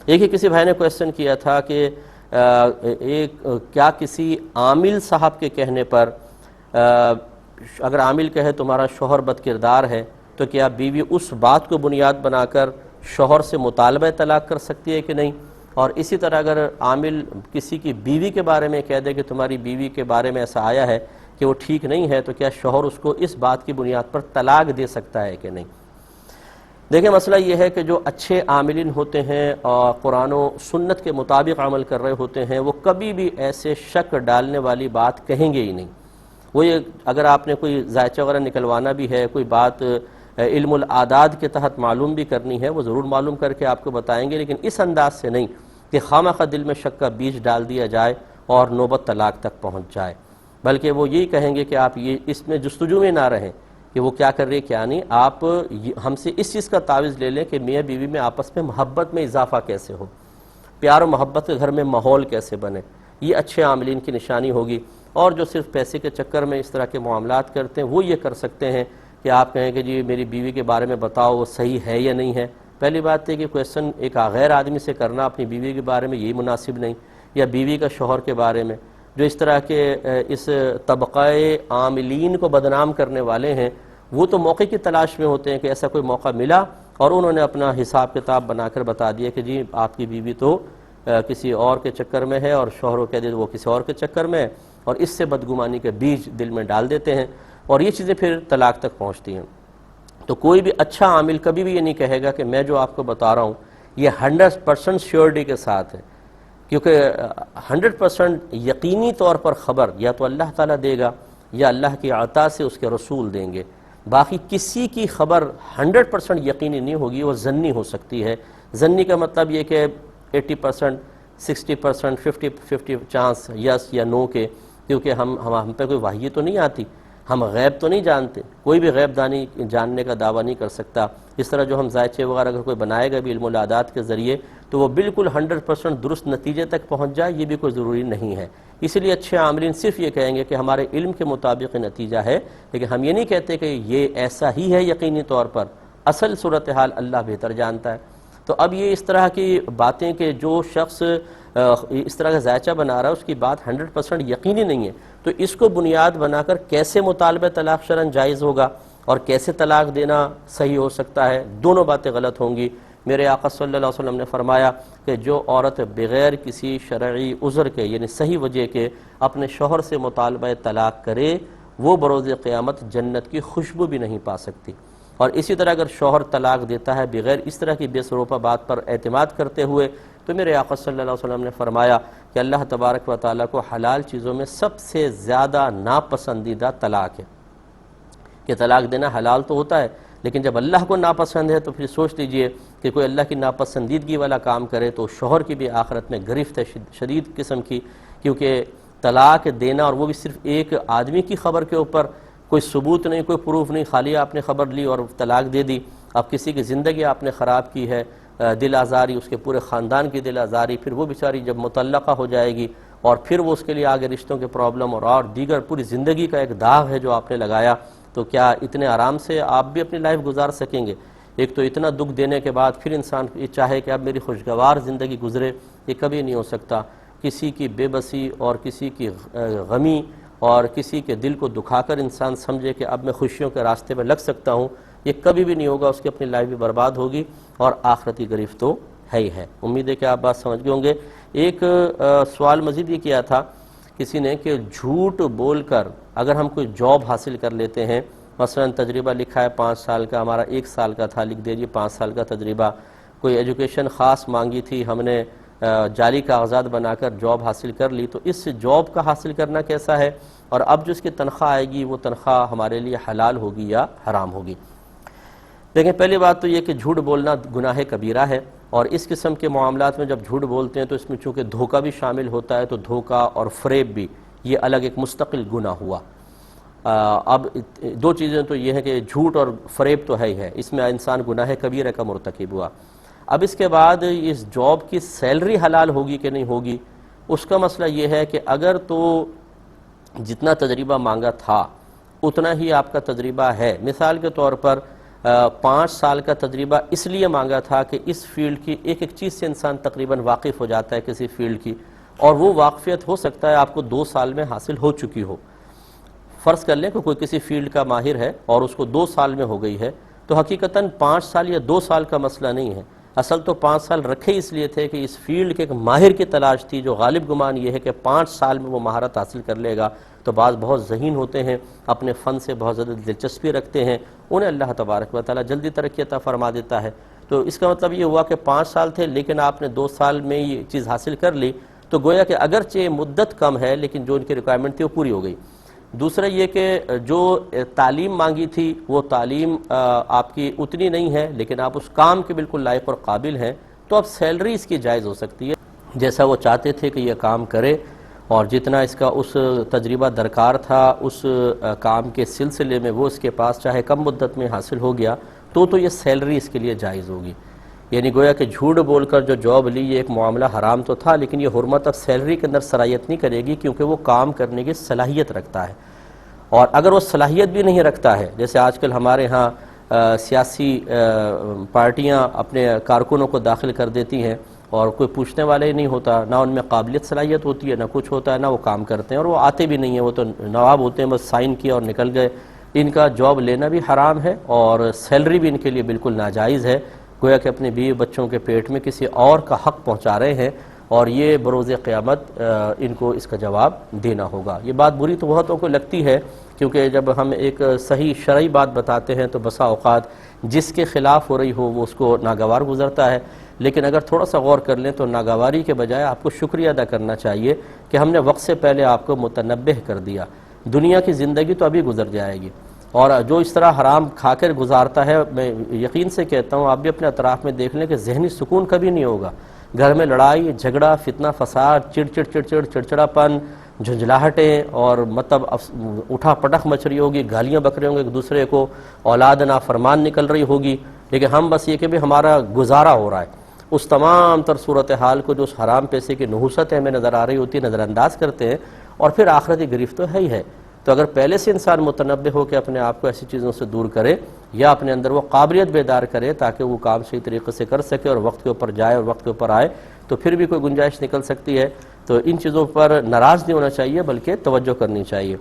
ایک ہی کسی بھائی نے کویسچن کیا تھا کہ کیا کسی عامل صاحب کے کہنے پر اگر عامل کہے تمہارا شوہر بد کردار ہے تو کیا بیوی اس بات کو بنیاد بنا کر شوہر سے مطالبہ طلاق کر سکتی ہے کہ نہیں؟ اور اسی طرح اگر عامل کسی کی بیوی کے بارے میں کہہ دے کہ تمہاری بیوی کے بارے میں ایسا آیا ہے کہ وہ ٹھیک نہیں ہے تو کیا شوہر اس کو اس بات کی بنیاد پر طلاق دے سکتا ہے کہ نہیں؟ دیکھیں مسئلہ یہ ہے کہ جو اچھے عاملین ہوتے ہیں اور قرآن و سنت کے مطابق عمل کر رہے ہوتے ہیں وہ کبھی بھی ایسے شک ڈالنے والی بات کہیں گے ہی نہیں۔ وہ یہ اگر آپ نے کوئی ذائچہ وغیرہ نکلوانا بھی ہے، کوئی بات علم العادات کے تحت معلوم بھی کرنی ہے، وہ ضرور معلوم کر کے آپ کو بتائیں گے، لیکن اس انداز سے نہیں کہ خواہ دل میں شک کا بیج ڈال دیا جائے اور نوبت طلاق تک پہنچ جائے، بلکہ وہ یہی کہیں گے کہ آپ یہ اس میں جستجو میں نہ رہیں کہ وہ کیا کر رہی ہے کیا نہیں، آپ ہم سے اس چیز کا تعویذ لے لیں کہ میاں بیوی میں آپس میں محبت میں اضافہ کیسے ہو، پیار و محبت کے گھر میں ماحول کیسے بنے۔ یہ اچھے عاملین کی نشانی ہوگی۔ اور جو صرف پیسے کے چکر میں اس طرح کے معاملات کرتے ہیں وہ یہ کر سکتے ہیں کہ آپ کہیں کہ جی میری بیوی کے بارے میں بتاؤ وہ صحیح ہے یا نہیں ہے۔ پہلی بات ہے کہ کویسچن ایک غیر آدمی سے کرنا اپنی بیوی کے بارے میں یہی مناسب نہیں، یا بیوی کا شوہر کے بارے میں۔ جو اس طرح کے اس طبقہ عاملین کو بدنام کرنے والے ہیں وہ تو موقع کی تلاش میں ہوتے ہیں کہ ایسا کوئی موقع ملا اور انہوں نے اپنا حساب کتاب بنا کر بتا دیا کہ جی آپ کی بیوی تو کسی اور کے چکر میں ہے، اور شوہر کو کہہ دے وہ کسی اور کے چکر میں ہے، اور اس سے بدگمانی کے بیج دل میں ڈال دیتے ہیں اور یہ چیزیں پھر طلاق تک پہنچتی ہیں۔ تو کوئی بھی اچھا عامل کبھی بھی یہ نہیں کہے گا کہ میں جو آپ کو بتا رہا ہوں یہ 100% شیورٹی کے ساتھ ہے، کیونکہ 100% یقینی طور پر خبر یا تو اللہ تعالیٰ دے گا یا اللہ کی عطا سے اس کے رسول دیں گے۔ باقی کسی کی خبر 100% یقینی نہیں ہوگی، وہ ظنی ہو سکتی ہے۔ ظنی کا مطلب یہ کہ 80%، 60%، 50 چانس یس یا نو کے، کیونکہ ہم پہ کوئی وحی تو نہیں آتی، ہم غیب تو نہیں جانتے، کوئی بھی غیب دانی جاننے کا دعویٰ نہیں کر سکتا۔ اس طرح جو ہم ذائچے وغیرہ اگر کوئی بنائے گا بھی علم العادات کے ذریعے تو وہ بالکل 100% درست نتیجے تک پہنچ جائے، یہ بھی کوئی ضروری نہیں ہے۔ اس لیے اچھے عاملین صرف یہ کہیں گے کہ ہمارے علم کے مطابق نتیجہ ہے، لیکن ہم یہ نہیں کہتے کہ یہ ایسا ہی ہے یقینی طور پر، اصل صورتحال اللہ بہتر جانتا ہے۔ تو اب یہ اس طرح کی باتیں کہ جو شخص اس طرح کا ذائچہ بنا رہا ہے اس کی بات 100% یقینی نہیں ہے، تو اس کو بنیاد بنا کر کیسے مطالبہ طلاق شرعاً جائز ہوگا اور کیسے طلاق دینا صحیح ہو سکتا ہے؟ دونوں باتیں غلط ہوں گی۔ میرے آقا صلی اللہ علیہ وسلم نے فرمایا کہ جو عورت بغیر کسی شرعی عذر کے یعنی صحیح وجہ کے اپنے شوہر سے مطالبہ طلاق کرے وہ بروز قیامت جنت کی خوشبو بھی نہیں پا سکتی۔ اور اسی طرح اگر شوہر طلاق دیتا ہے بغیر اس طرح کی بے سروپا بات پر اعتماد کرتے ہوئے تو میرے آقا صلی اللہ علیہ وسلم نے فرمایا کہ اللہ تبارک و تعالیٰ کو حلال چیزوں میں سب سے زیادہ ناپسندیدہ طلاق ہے۔ کہ طلاق دینا حلال تو ہوتا ہے لیکن جب اللہ کو ناپسند ہے تو پھر سوچ لیجئے کہ کوئی اللہ کی ناپسندیدگی والا کام کرے تو شوہر کی بھی آخرت میں گرفت ہے شدید قسم کی، کیونکہ طلاق دینا اور وہ بھی صرف ایک آدمی کی خبر کے اوپر، کوئی ثبوت نہیں، کوئی پروف نہیں، خالی آپ نے خبر لی اور طلاق دے دی۔ اب کسی کی زندگی آپ نے خراب کی ہے، دل آزاری، اس کے پورے خاندان کی دل آزاری، پھر وہ بیچاری جب مطلقہ ہو جائے گی اور پھر وہ اس کے لیے آگے رشتوں کے پرابلم اور دیگر پوری زندگی کا ایک داغ ہے جو آپ نے لگایا، تو کیا اتنے آرام سے آپ بھی اپنی لائف گزار سکیں گے؟ ایک تو اتنا دکھ دینے کے بعد پھر انسان یہ چاہے کہ اب میری خوشگوار زندگی گزرے، یہ کبھی نہیں ہو سکتا۔ کسی کی بے بسی اور کسی کی غمی اور کسی کے دل کو دکھا کر انسان سمجھے کہ اب میں خوشیوں کے راستے میں لگ سکتا ہوں، یہ کبھی بھی نہیں ہوگا، اس کی اپنی لائف بھی برباد ہوگی اور آخرتی گرفت تو ہے ہی ہے۔ امید ہے کہ آپ بات سمجھ گئے ہوں گے۔ ایک سوال مزید یہ کیا تھا کسی نے کہ جھوٹ بول کر اگر ہم کوئی جاب حاصل کر لیتے ہیں، مثلا تجربہ لکھا ہے 5 سال کا، ہمارا 1 سال کا تھا، لکھ دیجیے 5 سال کا تجربہ، کوئی ایجوکیشن خاص مانگی تھی، ہم نے جعلی کاغذات بنا کر جاب حاصل کر لی، تو اس جاب کا حاصل کرنا کیسا ہے اور اب جو اس کی تنخواہ آئے گی وہ تنخواہ ہمارے لیے حلال ہوگی یا حرام ہوگی؟ دیکھیں پہلی بات تو یہ کہ جھوٹ بولنا گناہ کبیرہ ہے، اور اس قسم کے معاملات میں جب جھوٹ بولتے ہیں تو اس میں چونکہ دھوکہ بھی شامل ہوتا ہے تو دھوکہ اور فریب بھی یہ الگ ایک مستقل گناہ ہوا۔ اب 2 چیزیں تو یہ ہیں کہ جھوٹ اور فریب تو ہے ہی ہے، اس میں انسان گناہ کبیرہ کا مرتکب ہوا۔ اب اس کے بعد اس جاب کی سیلری حلال ہوگی کہ نہیں ہوگی، اس کا مسئلہ یہ ہے کہ اگر تو جتنا تجربہ مانگا تھا اتنا ہی آپ کا تجربہ ہے، مثال کے طور پر 5 سال کا تجربہ اس لیے مانگا تھا کہ اس فیلڈ کی ایک ایک چیز سے انسان تقریباً واقف ہو جاتا ہے کسی فیلڈ کی، اور وہ واقفیت ہو سکتا ہے آپ کو 2 سال میں حاصل ہو چکی ہو۔ فرض کر لیں کہ کوئی کسی فیلڈ کا ماہر ہے اور اس کو 2 سال میں ہو گئی ہے، تو حقیقتاً 5 سال یا 2 سال کا مسئلہ نہیں ہے، اصل تو 5 سال رکھے اس لیے تھے کہ اس فیلڈ کے ایک ماہر کی تلاش تھی، جو غالب گمان یہ ہے کہ 5 سال میں وہ مہارت حاصل کر لے گا۔ تو بعض بہت ذہین ہوتے ہیں، اپنے فن سے بہت زیادہ دلچسپی رکھتے ہیں، انہیں اللہ تبارک و تعالیٰ جلدی ترقی عطا فرما دیتا ہے۔ تو اس کا مطلب یہ ہوا کہ 5 سال تھے لیکن آپ نے 2 سال میں یہ چیز حاصل کر لی، تو گویا کہ اگرچہ مدت کم ہے لیکن جو ان کی ریکوائرمنٹ تھی وہ پوری ہو گئی۔ دوسرا یہ کہ جو تعلیم مانگی تھی وہ تعلیم آپ کی اتنی نہیں ہے، لیکن آپ اس کام کے بالکل لائق اور قابل ہیں، تو اب سیلری اس کی جائز ہو سکتی ہے، جیسا وہ چاہتے تھے کہ یہ کام کرے، اور جتنا اس کا اس تجربہ درکار تھا اس کام کے سلسلے میں وہ اس کے پاس چاہے کم مدت میں حاصل ہو گیا، تو یہ سیلری اس کے لیے جائز ہوگی۔ یعنی گویا کہ جھوٹ بول کر جو جاب لی یہ ایک معاملہ حرام تو تھا، لیکن یہ حرمت اب سیلری کے اندر صلاحیت نہیں کرے گی، کیونکہ وہ کام کرنے کی صلاحیت رکھتا ہے۔ اور اگر وہ صلاحیت بھی نہیں رکھتا ہے، جیسے آج کل ہمارے ہاں سیاسی پارٹیاں اپنے کارکنوں کو داخل کر دیتی ہیں اور کوئی پوچھنے والا ہی نہیں ہوتا، نہ ان میں قابلیت صلاحیت ہوتی ہے، نہ کچھ ہوتا ہے، نہ وہ کام کرتے ہیں، اور وہ آتے بھی نہیں ہیں، وہ تو نواب ہوتے ہیں، بس سائن کیا اور نکل گئے۔ ان کا جاب لینا بھی حرام ہے اور سیلری بھی ان کے لیے بالکل ناجائز ہے، گویا کہ اپنے بیوی بچوں کے پیٹ میں کسی اور کا حق پہنچا رہے ہیں، اور یہ بروز قیامت ان کو اس کا جواب دینا ہوگا۔ یہ بات بری تو بہتوں کو لگتی ہے، کیونکہ جب ہم ایک صحیح شرعی بات بتاتے ہیں تو بسا اوقات جس کے خلاف ہو رہی ہو وہ اس کو ناگوار گزرتا ہے، لیکن اگر تھوڑا سا غور کر لیں تو ناگواری کے بجائے آپ کو شکریہ ادا کرنا چاہیے کہ ہم نے وقت سے پہلے آپ کو متنبہ کر دیا۔ دنیا کی زندگی تو ابھی گزر جائے گی، اور جو اس طرح حرام کھا کر گزارتا ہے، میں یقین سے کہتا ہوں آپ بھی اپنے اطراف میں دیکھ لیں کہ ذہنی سکون کبھی نہیں ہوگا۔ گھر میں لڑائی جھگڑا فتنہ فساد چڑچڑاپن جھنجھلاہٹیں، اور مطلب اٹھا پٹخ مچ رہی ہوگی، گالیاں بک رہے ہوں گے ایک دوسرے کو، اولاد نافرمان نکل رہی ہوگی، لیکن ہم بس یہ کہ بھی ہمارا گزارا ہو رہا ہے، اس تمام تر صورتحال کو جو اس حرام پیسے کی نحوست ہمیں نظر آ رہی ہوتی ہے نظر انداز کرتے ہیں، اور پھر آخرتی گرفت تو ہے ہی ہے۔ تو اگر پہلے سے انسان متنبہ ہو کہ اپنے آپ کو ایسی چیزوں سے دور کرے، یا اپنے اندر وہ قابلیت بیدار کرے تاکہ وہ کام صحیح طریقے سے کر سکے اور وقت کے اوپر جائے اور وقت کے اوپر آئے، تو پھر بھی کوئی گنجائش نکل سکتی ہے۔ تو ان چیزوں پر ناراض نہیں ہونا چاہیے بلکہ توجہ کرنی چاہیے۔